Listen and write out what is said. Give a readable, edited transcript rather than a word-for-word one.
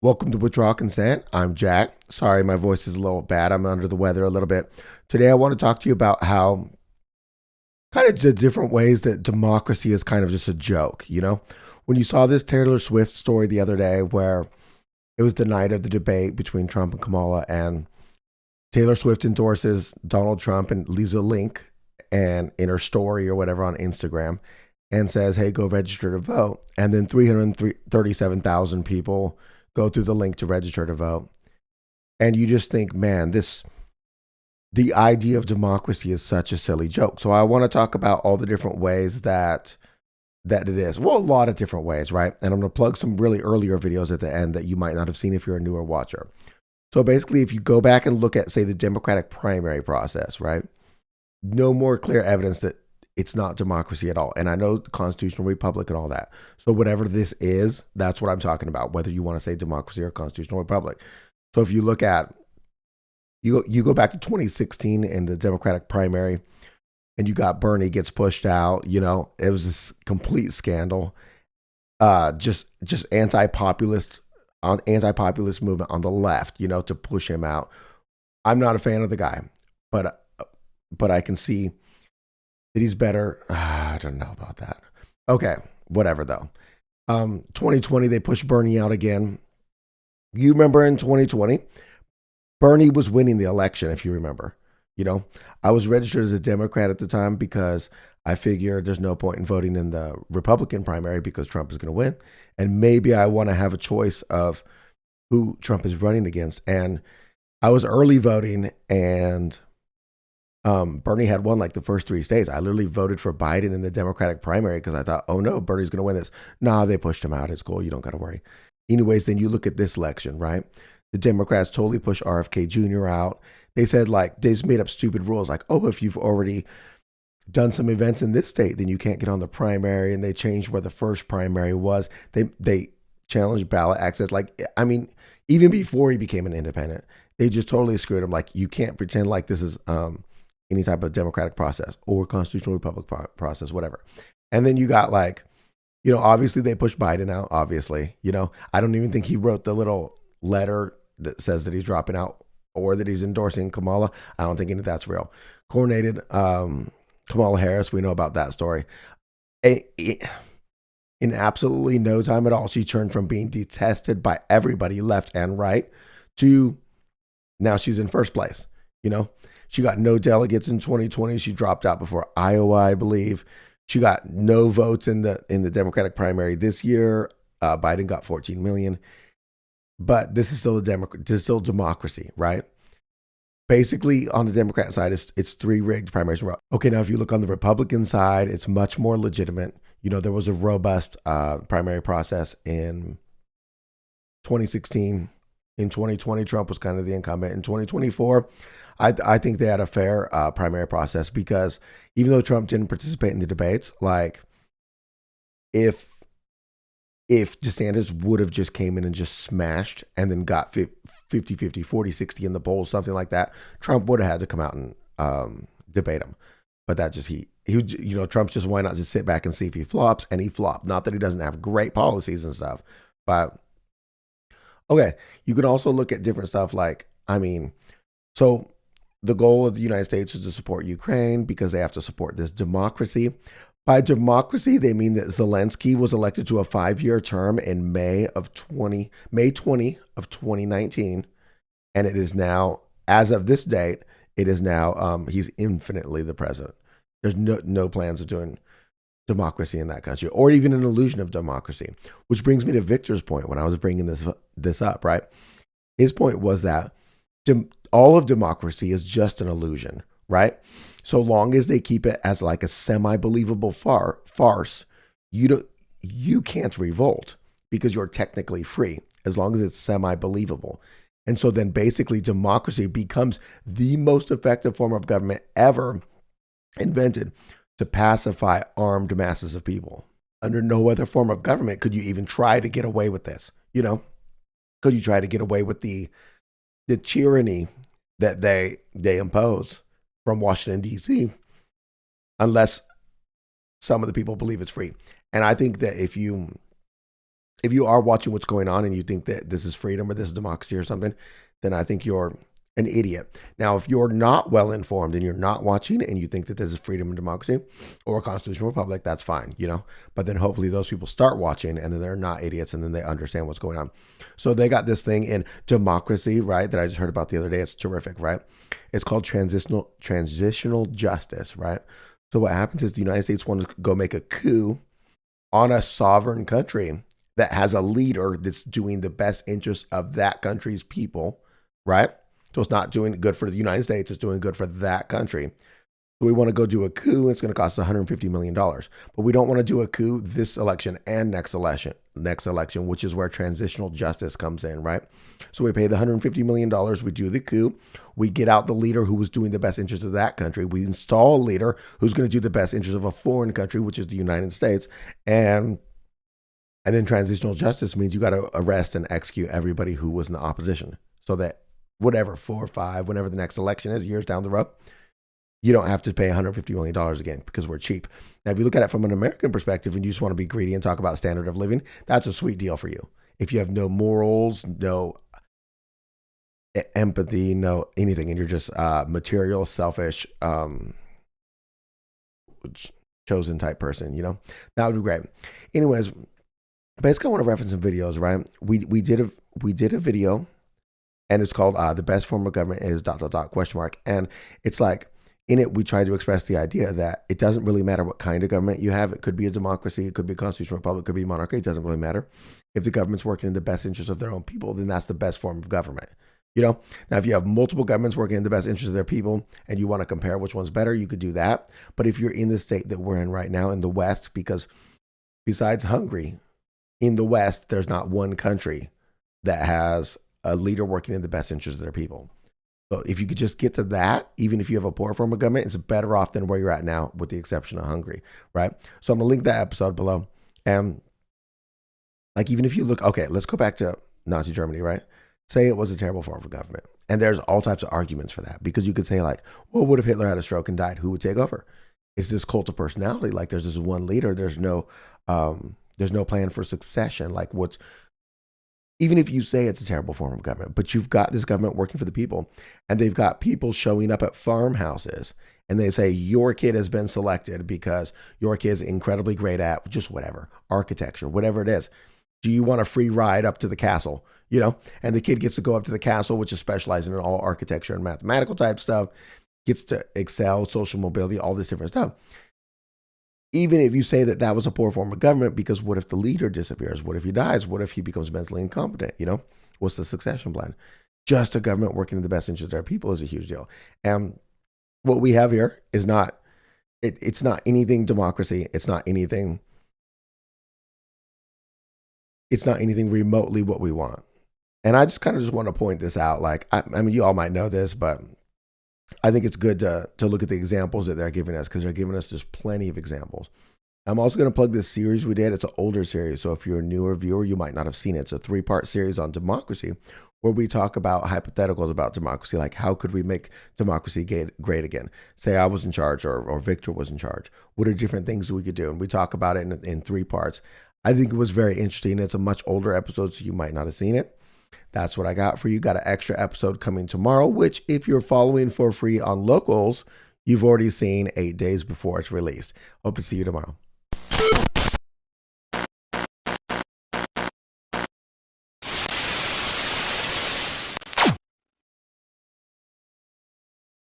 Welcome to Withdraw Consent. I'm Jack. Sorry, my voice is a little bad. I'm under the weather a little bit. Today, I want to talk to you about how kind of the different ways that democracy is kind of just a joke. When you saw this Taylor Swift story the other day where it was the night of the debate between Trump and Kamala, and Taylor Swift endorses Donald Trump and leaves a link and in her story or whatever on Instagram and says, hey, go register to vote. And then 337,000 people go through the link to register to vote. And you just think, man, the idea of democracy is such a silly joke. So I want to talk about all the different ways that it is. Well, a lot of different ways, right? And I'm going to plug some really earlier videos at the end that you might not have seen if you're a newer watcher. So basically, if you go back and look at, say, the Democratic primary process, right? No more clear evidence that it's not democracy at all. And I know the constitutional republic and all that. So whatever this is, that's what I'm talking about, whether you want to say democracy or constitutional republic. So if you look at, you go back to 2016 in the Democratic primary, and you got Bernie gets pushed out. It was this complete scandal. Just anti-populist movement on the left, to push him out. I'm not a fan of the guy, but I can see that he's better. I don't know about that. Okay, whatever though. 2020, they pushed Bernie out again. You remember in 2020, Bernie was winning the election, if you remember. I was registered as a Democrat at the time because I figured there's no point in voting in the Republican primary because Trump is going to win. And maybe I want to have a choice of who Trump is running against. And I was early voting, and Bernie had won like the first 3 states. I literally voted for Biden in the Democratic primary because I thought, oh no, Bernie's going to win this. Nah, they pushed him out. It's cool. You don't got to worry. Anyways, then you look at this election, right? The Democrats totally pushed RFK Jr. out. They said, like, they just made up stupid rules like, oh, if you've already done some events in this state, then you can't get on the primary. And they changed where the first primary was. They challenged ballot access. Like, I mean, even before he became an independent, they just totally screwed him. Like, you can't pretend like this is any type of democratic process or constitutional republic process, whatever. And then you got like, obviously they pushed Biden out, obviously. I don't even think he wrote the little letter that says that he's dropping out or that he's endorsing Kamala. I don't think any of that's real. Coronated Kamala Harris, we know about that story. In absolutely no time at all, she turned from being detested by everybody left and right to now she's in first place. She got no delegates in 2020. She dropped out before Iowa, I believe. She got no votes in the Democratic primary this year. Biden got 14 million. But this is still democracy, right? Basically, on the Democrat side, it's 3 rigged primaries. Okay, now if you look on the Republican side, it's much more legitimate. There was a robust primary process in 2016. In 2020, Trump was kind of the incumbent. In 2024, I think they had a fair primary process because even though Trump didn't participate in the debates, like if DeSantis would have just came in and just smashed and then got 50-50, 40-60 in the polls, something like that, Trump would have had to come out and debate him. But that just, Trump's just, why not just sit back and see if he flops? And he flopped. Not that he doesn't have great policies and stuff, but okay. You can also look at different stuff like, so the goal of the United States is to support Ukraine because they have to support this democracy. By democracy, they mean that Zelensky was elected to a 5-year term in May 20 of 2019. And it is now, as of this date, it is now, he's infinitely the president. There's no plans of doing democracy in that country or even an illusion of democracy, which brings me to Victor's point when I was bringing this up, right? His point was that all of democracy is just an illusion, right? So long as they keep it as like a semi-believable farce, you can't revolt because you're technically free as long as it's semi-believable. And so then basically democracy becomes the most effective form of government ever invented to pacify armed masses of people. Under no other form of government could you even try to get away with this. Could you try to get away with the tyranny that they impose from Washington, D.C., unless some of the people believe it's free. And I think that if you if you are watching what's going on and you think that this is freedom or this is democracy or something, then I think you're an idiot. Now, if you're not well informed and you're not watching and you think that this is freedom and democracy or a constitutional republic, that's fine, But then hopefully those people start watching and then they're not idiots and then they understand what's going on. So they got this thing in democracy, right, that I just heard about the other day. It's terrific, right? It's called transitional justice, right? So what happens is the United States wants to go make a coup on a sovereign country that has a leader that's doing the best interest of that country's people, right? So it's not doing good for the United States, it's doing good for that country. So we want to go do a coup, it's going to cost $150 million. But we don't want to do a coup this election and next election, which is where transitional justice comes in, right? So we pay the $150 million, we do the coup, we get out the leader who was doing the best interest of that country, we install a leader who's going to do the best interest of a foreign country, which is the United States, and then transitional justice means you got to arrest and execute everybody who was in the opposition so that whatever, 4 or 5, whenever the next election is, years down the road, you don't have to pay $150 million again because we're cheap. Now, if you look at it from an American perspective and you just want to be greedy and talk about standard of living, that's a sweet deal for you. If you have no morals, no empathy, no anything, and you're just material, selfish, chosen type person, that would be great. Anyways, basically I want to reference some videos, right? We did a video and it's called the best form of government is ... And it's like, in it, we try to express the idea that it doesn't really matter what kind of government you have. It could be a democracy, it could be a constitutional republic, it could be monarchy. It doesn't really matter. If the government's working in the best interest of their own people, then that's the best form of government. Now, if you have multiple governments working in the best interest of their people and you want to compare which one's better, you could do that. But if you're in the state that we're in right now in the West, because besides Hungary, in the West, there's not one country that has a leader working in the best interest of their people. So if you could just get to that, even if you have a poor form of government, it's better off than where you're at now, with the exception of Hungary, right? So I'm going to link that episode below. And like, even if you look, okay, let's go back to Nazi Germany, right? Say it was a terrible form of government. And there's all types of arguments for that, because you could say like, well, what if Hitler had a stroke and died? Who would take over? It's this cult of personality. Like, there's this one leader. There's no plan for succession. Like, even if you say it's a terrible form of government, but you've got this government working for the people, and they've got people showing up at farmhouses and they say, your kid has been selected because your kid's incredibly great at just whatever, architecture, whatever it is. Do you want a free ride up to the castle? And the kid gets to go up to the castle, which is specializing in all architecture and mathematical type stuff, gets to excel, social mobility, all this different stuff. Even if you say that that was a poor form of government, because what if the leader disappears? What if he dies? What if he becomes mentally incompetent? What's the succession plan? Just a government working in the best interest of their people is a huge deal. And what we have here is not, it's not anything democracy. It's not anything remotely what we want. And I just kind of just want to point this out. Like, I mean, you all might know this, but I think it's good to look at the examples that they're giving us, because they're giving us just plenty of examples. I'm also going to plug this series we did. It's an older series, so if you're a newer viewer, you might not have seen it. It's a 3-part series on democracy, where we talk about hypotheticals about democracy, like how could we make democracy great again? Say I was in charge, or Victor was in charge. What are different things we could do? And we talk about it in 3 parts. I think it was very interesting. It's a much older episode, so you might not have seen it. That's what I got for you. Got an extra episode coming tomorrow, which if you're following for free on Locals, you've already seen 8 days before it's released. Hope to see you tomorrow.